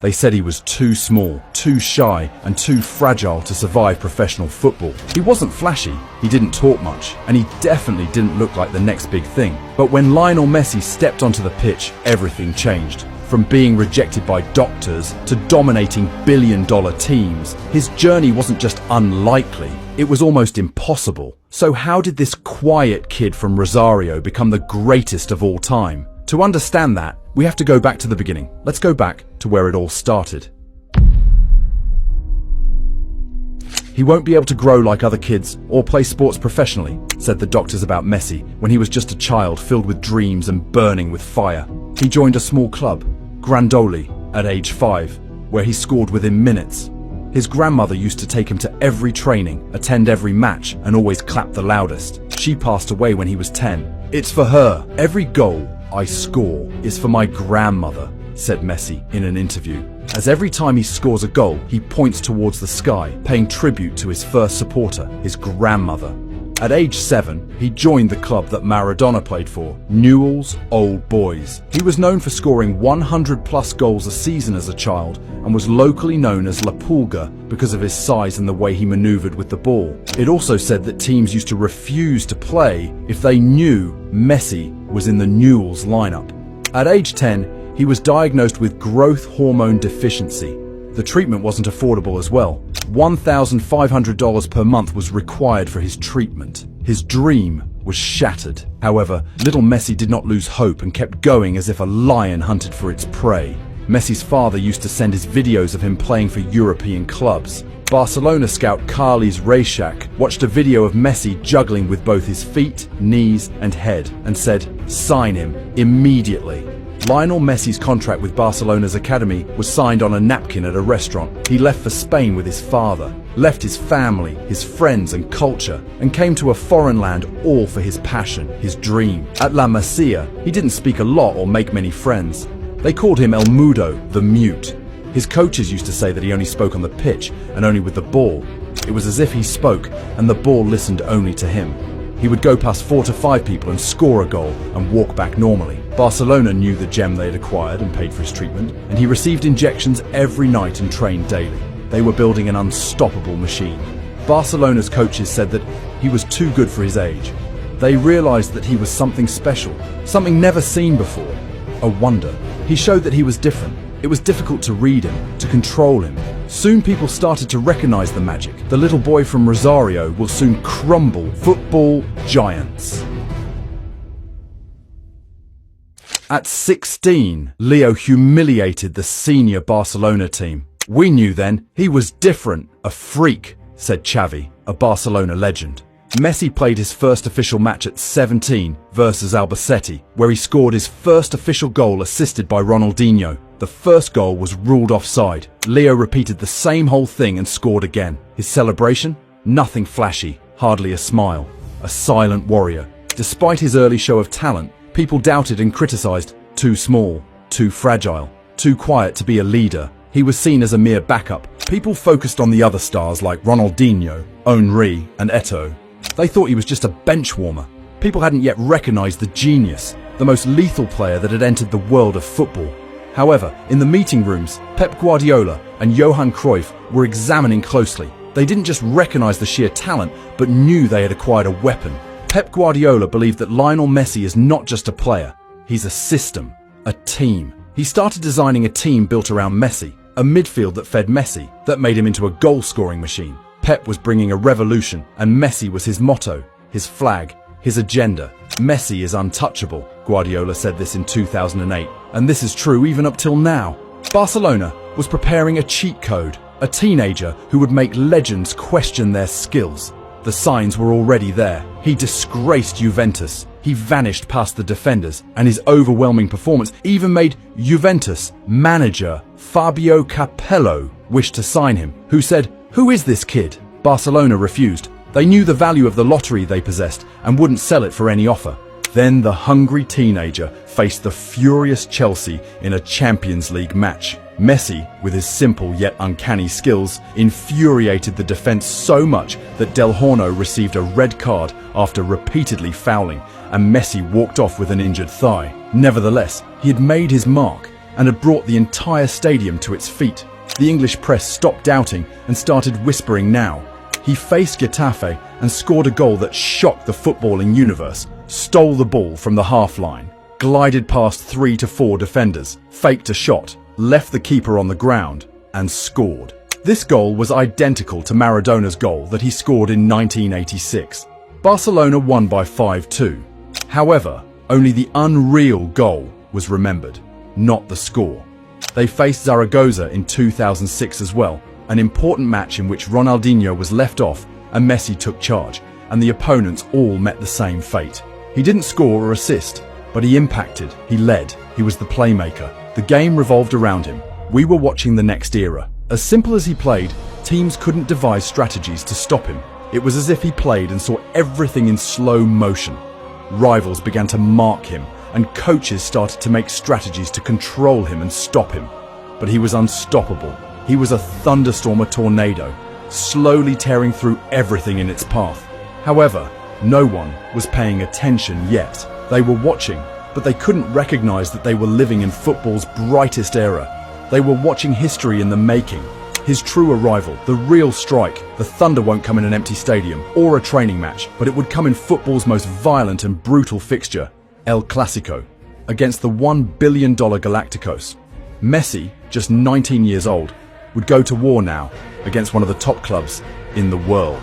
They said he was too small, too shy, and too fragile to survive professional football. He wasn't flashy, he didn't talk much, and he definitely didn't look like the next big thing. But when Lionel Messi stepped onto the pitch, everything changed. From being rejected by doctors to dominating billion-dollar teams, his journey wasn't just unlikely, it was almost impossible. So how did this quiet kid from Rosario become the greatest of all time? To understand that, we have to go back to the beginning. Let's go back to where it all started. He won't be able to grow like other kids or play sports professionally, said the doctors about Messi when he was just a child filled with dreams and burning with fire. He joined a small club, Grandoli, at age 5, where he scored within minutes. His grandmother used to take him to every training, attend every match, and always clap the loudest. She passed away when he was 10. It's for her. Every goal I score is for my grandmother, said Messi in an interview. As every time he scores a goal, he points towards the sky, paying tribute to his first supporter, his grandmother. At age 7, he joined the club that Maradona played for, Newell's Old Boys. He was known for scoring 100+ goals a season as a child and was locally known as La Pulga because of his size and the way he maneuvered with the ball. It also said that teams used to refuse to play if they knew Messi was in the Newell's lineup. At age 10, he was diagnosed with growth hormone deficiency. The treatment wasn't affordable as well. $1,500 per month was required for his treatment. His dream was shattered. However, little Messi did not lose hope and kept going as if a lion hunted for its prey. Messi's father used to send his videos of him playing for European clubs. Barcelona scout Carles Reixach watched a video of Messi juggling with both his feet, knees, and head and said, "Sign him immediately." Lionel Messi's contract with Barcelona's academy was signed on a napkin at a restaurant. He left for Spain with his father, left his family, his friends and culture, and came to a foreign land all for his passion, his dream. At La Masia, he didn't speak a lot or make many friends. They called him El Mudo, the mute. His coaches used to say that he only spoke on the pitch and only with the ball. It was as if he spoke and the ball listened only to him. He would go past 4 to 5 people and score a goal and walk back normally. Barcelona knew the gem they had acquired and paid for his treatment, and he received injections every night and trained daily. They were building an unstoppable machine. Barcelona's coaches said that he was too good for his age. They realized that he was something special, something never seen before, a wonder. He showed that he was different. It was difficult to read him, to control him. Soon people started to recognize the magic. The little boy from Rosario will soon crumble football giants. At 16, Leo humiliated the senior Barcelona team. "We knew then he was different, a freak," said Xavi, a Barcelona legend. Messi played his first official match at 17 versus Albacete, where he scored his first official goal assisted by Ronaldinho. The first goal was ruled offside. Leo repeated the same whole thing and scored again. His celebration? Nothing flashy, hardly a smile. A silent warrior. Despite his early show of talent, people doubted and criticized. Too small, too fragile, too quiet to be a leader. He was seen as a mere backup. People focused on the other stars like Ronaldinho, Henry, and Eto'o. They thought he was just a bench warmer. People hadn't yet recognized the genius, the most lethal player that had entered the world of football. However, in the meeting rooms, Pep Guardiola and Johan Cruyff were examining closely. They didn't just recognize the sheer talent, but knew they had acquired a weapon. Pep Guardiola believed that Lionel Messi is not just a player, he's a system, a team. He started designing a team built around Messi, a midfield that fed Messi, that made him into a goal-scoring machine. Pep was bringing a revolution, and Messi was his motto, his flag, his agenda. Messi is untouchable, Guardiola said this in 2008, and this is true even up till now. Barcelona was preparing a cheat code, a teenager who would make legends question their skills. The signs were already there. He disgraced Juventus. He vanished past the defenders, and his overwhelming performance even made Juventus manager Fabio Capello wish to sign him, who said, "Who is this kid?" Barcelona refused. They knew the value of the lottery they possessed and wouldn't sell it for any offer. Then the hungry teenager faced the furious Chelsea in a Champions League match. Messi, with his simple yet uncanny skills, infuriated the defense so much that Del Horno received a red card after repeatedly fouling, and Messi walked off with an injured thigh. Nevertheless, he had made his mark, and had brought the entire stadium to its feet. The English press stopped doubting and started whispering now. He faced Getafe and scored a goal that shocked the footballing universe, stole the ball from the half-line, glided past 3 to 4 defenders, faked a shot, left the keeper on the ground, and scored. This goal was identical to Maradona's goal that he scored in 1986. Barcelona won by 5-2. However, only the unreal goal was remembered, not the score. They faced Zaragoza in 2006 as well, an important match in which Ronaldinho was left off and Messi took charge, and the opponents all met the same fate. He didn't score or assist, but he impacted, he led, he was the playmaker. The game revolved around him. We were watching the next era. As simple as he played, teams couldn't devise strategies to stop him. It was as if he played and saw everything in slow motion. Rivals began to mark him, and coaches started to make strategies to control him and stop him. But he was unstoppable. He was a thunderstorm, a tornado, slowly tearing through everything in its path. However, no one was paying attention yet. They were watching, but they couldn't recognize that they were living in football's brightest era. They were watching history in the making. His true arrival, the real strike. The thunder won't come in an empty stadium or a training match, but it would come in football's most violent and brutal fixture, El Clasico, against the $1 billion Galacticos. Messi, just 19 years old, would go to war now against one of the top clubs in the world.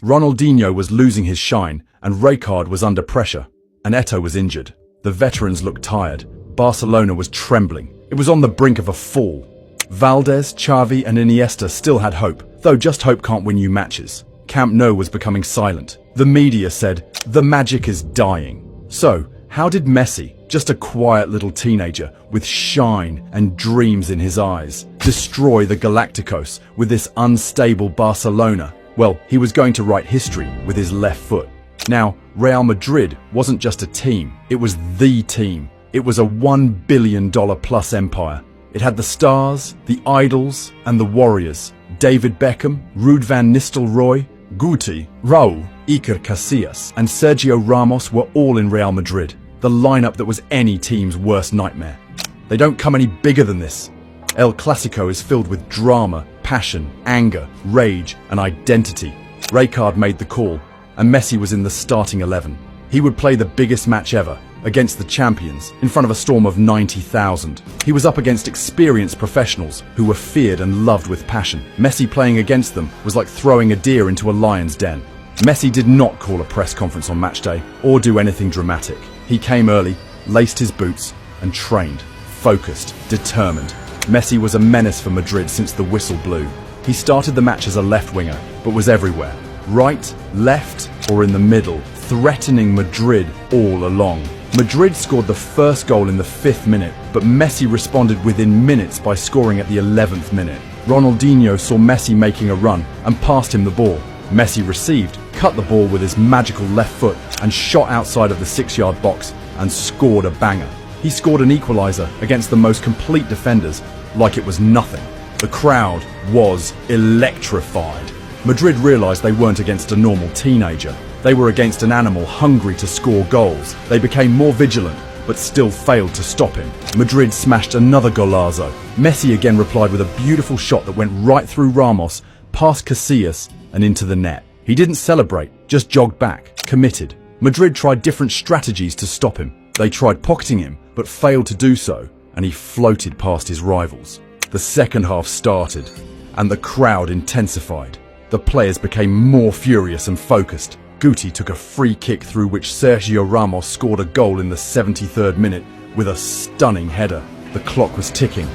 Ronaldinho was losing his shine and Rijkaard was under pressure, and Eto'o was injured. The veterans looked tired. Barcelona was trembling. It was on the brink of a fall. Valdés, Xavi and Iniesta still had hope, though just hope can't win you matches. Camp Nou was becoming silent. The media said, the magic is dying. So, how did Messi, just a quiet little teenager with shine and dreams in his eyes, destroy the Galacticos with this unstable Barcelona? Well, he was going to write history with his left foot. Now, Real Madrid wasn't just a team, it was the team. It was a $1 billion plus empire. It had the stars, the idols, and the warriors. David Beckham, Ruud van Nistelrooy, Guti, Raúl, Iker Casillas, and Sergio Ramos were all in Real Madrid. The lineup that was any team's worst nightmare. They don't come any bigger than this. El Clasico is filled with drama, passion, anger, rage, and identity. Rijkaard made the call, and Messi was in the starting 11. He would play the biggest match ever, against the champions, in front of a storm of 90,000. He was up against experienced professionals who were feared and loved with passion. Messi playing against them was like throwing a deer into a lion's den. Messi did not call a press conference on match day or do anything dramatic. He came early, laced his boots, and trained, focused, determined. Messi was a menace for Madrid since the whistle blew. He started the match as a left winger, but was everywhere. Right, left, or in the middle, threatening Madrid all along. Madrid scored the first goal in the 5th minute, but Messi responded within minutes by scoring at the 11th minute. Ronaldinho saw Messi making a run and passed him the ball. Messi received, cut the ball with his magical left foot and shot outside of the 6-yard box and scored a banger. He scored an equaliser against the most complete defenders like it was nothing. The crowd was electrified. Madrid realised they weren't against a normal teenager. They were against an animal hungry to score goals. They became more vigilant, but still failed to stop him. Madrid smashed another golazo. Messi again replied with a beautiful shot that went right through Ramos, past Casillas, and into the net. He didn't celebrate, just jogged back, committed. Madrid tried different strategies to stop him. They tried pocketing him, but failed to do so, and he floated past his rivals. The second half started, and the crowd intensified. The players became more furious and focused. Guti took a free kick through which Sergio Ramos scored a goal in the 73rd minute with a stunning header. The clock was ticking.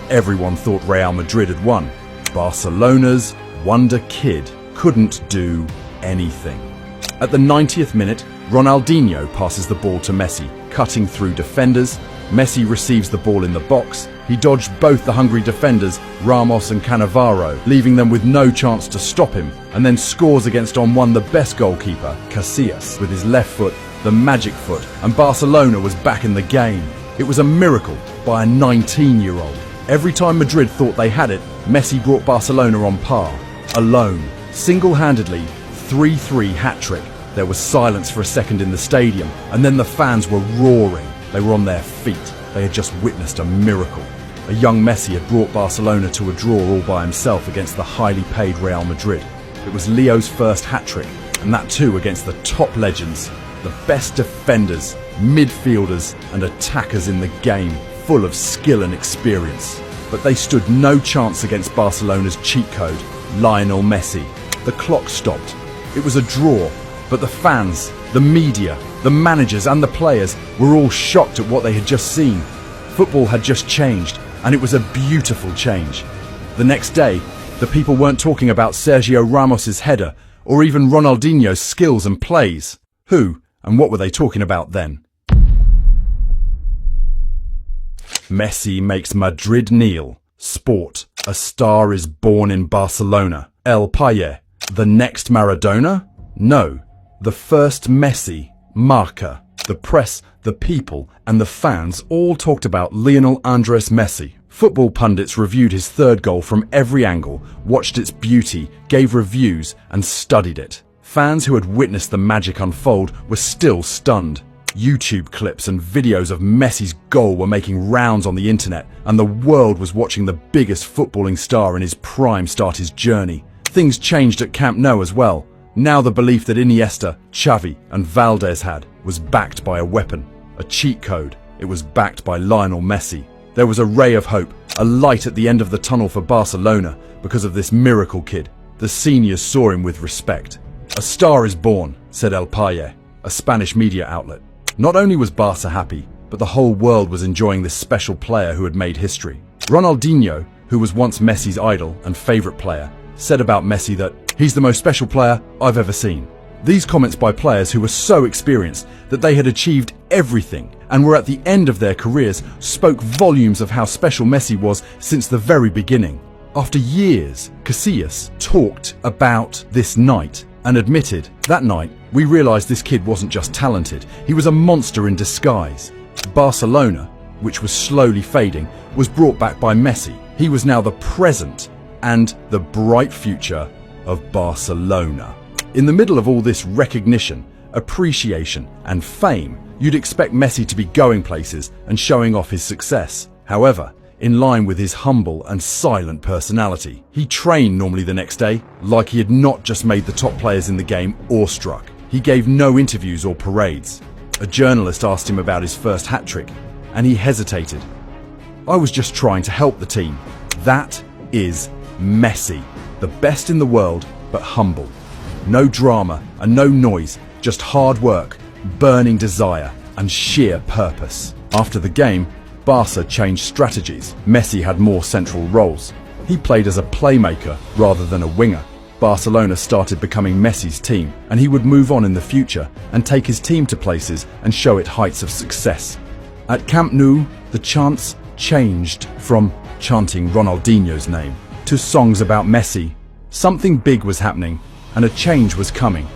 Everyone thought Real Madrid had won. Barcelona's wonder kid couldn't do anything. At the 90th minute, Ronaldinho passes the ball to Messi, cutting through defenders. Messi receives the ball in the box. He dodged both the hungry defenders, Ramos and Cannavaro, leaving them with no chance to stop him, and then scores against on one the best goalkeeper, Casillas, with his left foot, the magic foot, and Barcelona was back in the game. It was a miracle by a 19-year-old. Every time Madrid thought they had it, Messi brought Barcelona on par. Alone, single-handedly, 3-3 hat-trick. There was silence for a second in the stadium, and then the fans were roaring. They were on their feet. They had just witnessed a miracle. A young Messi had brought Barcelona to a draw all by himself against the highly paid Real Madrid. It was Leo's first hat-trick, and that too against the top legends, the best defenders, midfielders and attackers in the game, full of skill and experience. But they stood no chance against Barcelona's cheat code, Lionel Messi. The clock stopped. It was a draw, but the fans, the media, the managers and the players were all shocked at what they had just seen. Football had just changed, and it was a beautiful change. The next day, the people weren't talking about Sergio Ramos's header or even Ronaldinho's skills and plays. Who and what were they talking about then? Messi makes Madrid kneel. Sport. A star is born in Barcelona. El País. The next Maradona? No. The first Messi. Marca. The press, the people, and the fans all talked about Lionel Andres Messi. Football pundits reviewed his third goal from every angle, watched its beauty, gave reviews, and studied it. Fans who had witnessed the magic unfold were still stunned. YouTube clips and videos of Messi's goal were making rounds on the internet, and the world was watching the biggest footballing star in his prime start his journey. Things changed at Camp Nou as well. Now the belief that Iniesta, Xavi, and Valdez had was backed by a weapon, a cheat code. It was backed by Lionel Messi. There was a ray of hope, a light at the end of the tunnel for Barcelona because of this miracle kid. The seniors saw him with respect. A star is born, said El País, a Spanish media outlet. Not only was Barca happy, but the whole world was enjoying this special player who had made history. Ronaldinho, who was once Messi's idol and favourite player, said about Messi that he's the most special player I've ever seen. These comments by players who were so experienced that they had achieved everything and were at the end of their careers spoke volumes of how special Messi was since the very beginning. After years, Casillas talked about this night and admitted, that night, we realised this kid wasn't just talented, he was a monster in disguise. Barcelona, which was slowly fading, was brought back by Messi. He was now the present and the bright future of Barcelona. In the middle of all this recognition, appreciation and fame, you'd expect Messi to be going places and showing off his success. However, in line with his humble and silent personality, he trained normally the next day like he had not just made the top players in the game awestruck. He gave no interviews or parades. A journalist asked him about his first hat-trick, and he hesitated. I was just trying to help the team. That is Messi, the best in the world, but humble. No drama and no noise, just hard work, burning desire, and sheer purpose. After the game, Barca changed strategies. Messi had more central roles. He played as a playmaker rather than a winger. Barcelona started becoming Messi's team, and he would move on in the future and take his team to places and show it heights of success. At Camp Nou, the chants changed from chanting Ronaldinho's name to songs about Messi. Something big was happening, and a change was coming.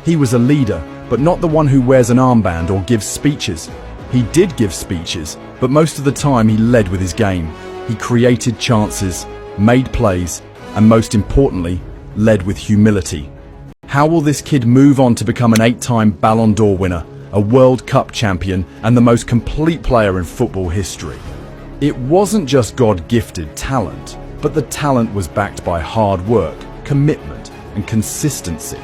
He was a leader, but not the one who wears an armband or gives speeches. He did give speeches, but most of the time he led with his game. He created chances, made plays, and most importantly, led with humility. How will this kid move on to become an 8-time Ballon d'Or winner, a World Cup champion, and the most complete player in football history? It wasn't just God-gifted talent, but the talent was backed by hard work, commitment, and consistency.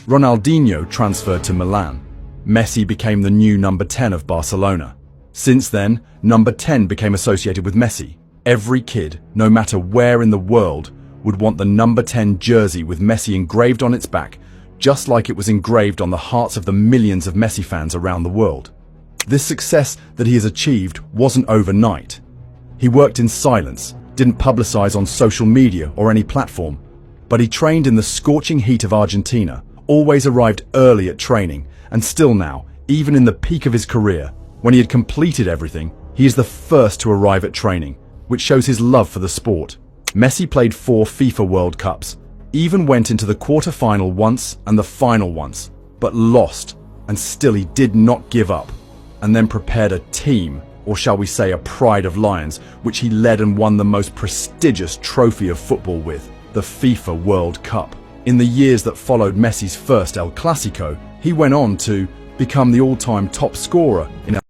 Ronaldinho transferred to Milan. Messi became the new number 10 of Barcelona. Since then, number 10 became associated with Messi. Every kid, no matter where in the world, would want the number 10 jersey with Messi engraved on its back, just like it was engraved on the hearts of the millions of Messi fans around the world. This success that he has achieved wasn't overnight. He worked in silence, didn't publicize on social media or any platform, but he trained in the scorching heat of Argentina, always arrived early at training, and still now, even in the peak of his career, when he had completed everything, he is the first to arrive at training, which shows his love for the sport. Messi played 4 FIFA World Cups, even went into the quarter-final once and the final once, but lost, and still he did not give up, and then prepared a team, or shall we say a pride of lions, which he led and won the most prestigious trophy of football with, the FIFA World Cup. In the years that followed Messi's first El Clasico, he went on to become the all-time top scorer in